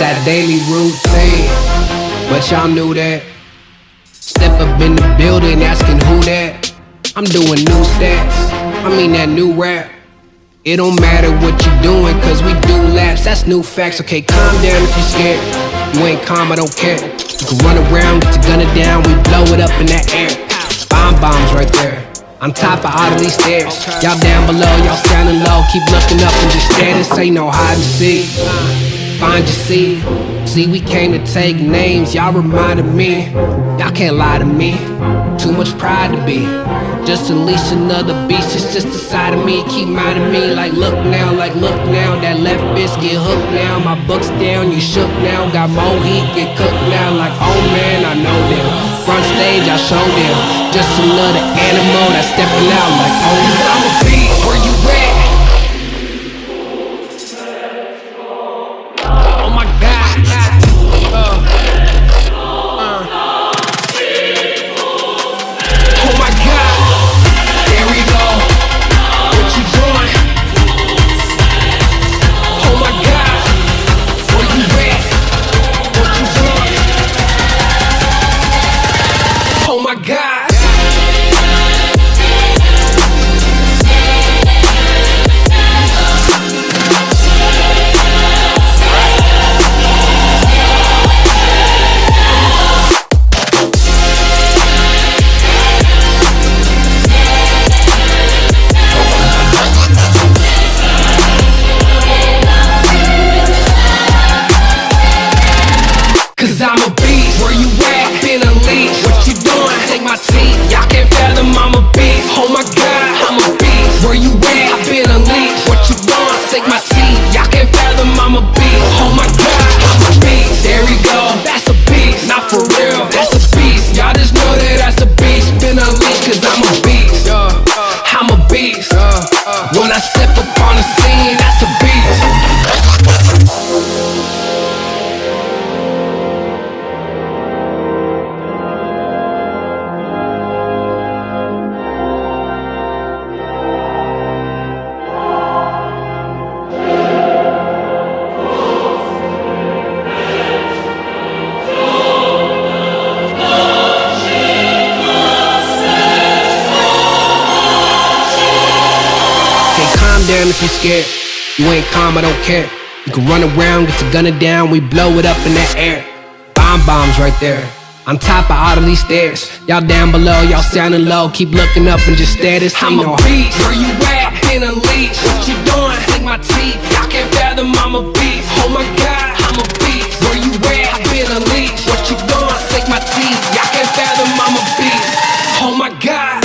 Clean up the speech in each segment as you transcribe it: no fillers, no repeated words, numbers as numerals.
That daily routine, but y'all knew that. Step up in the building asking who that. I'm doing new stats, I mean that new rap. It don't matter what you doing, cause we do laps, that's new facts. Okay, calm down if you scared. You ain't calm, I don't care. You can run around, get your gun it down, we blow it up in that air. Bombs right there, on top of all of these stairs. Y'all down below, y'all sounding low. Keep looking up and just stare, this ain't no hide and seek. Find your seed. See, we came to take names, y'all reminded me. Y'all can't lie to me, too much pride to be. Just unleash another beast, it's just a side of me. Keep minding me, like look now, that left fist get hooked now. My buck's down, you shook now. Got more heat, get cooked now. Like oh man, I know them. Front stage, I show them. Just another animal that's stepping out like oh man. I'm a beast, where you at? I'm a beast, where you at? Been unleashed, what you doing? Take my teeth, y'all can't fathom I'm a beast. Oh my god, I'm a beast, where you at? Been unleashed, what you doing? Take my teeth, y'all can't fathom I'm a beast. Oh my god, I'm a beast, there we go, that's a beast. Not for real, that's a beast. Y'all just know that that's a beast. Been unleashed cause I'm a beast. I'm a beast. When I step up on the scene, that's a beast. Down if you scared, you ain't calm, I don't care. You can run around, get your gun it down, we blow it up in that air. Bombs right there, on top of all of these stairs. Y'all down below, y'all sounding low. Keep looking up and just stare, this ain't no beast. Where you at? Been unleashed, what you doing? Take my teeth, y'all can't fathom I'm a beast. Oh my god, I'm a beast. Where you at? Been unleashed, what you doing? Take my teeth, y'all can't fathom I'm a beast. Oh my god.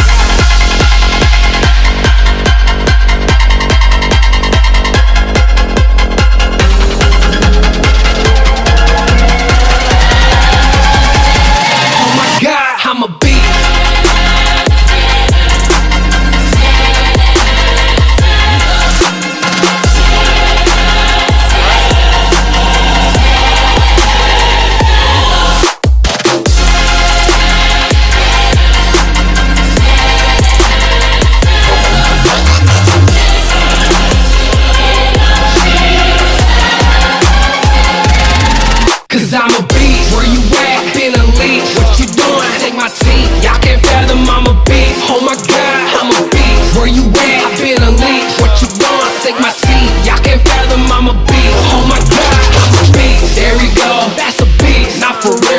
I'm a beast. Cause I'm a beast. Where you at? Been unleashed. What you doing? Take my teeth. Y'all can't fathom I'm a beast. Oh my god, I'm a beast. Where you at? I've been unleashed. What you doing? Take my teeth. Y'all can't fathom I'm a beast. Oh my god, I'm a beast. There we go. That's a beast. Not for real.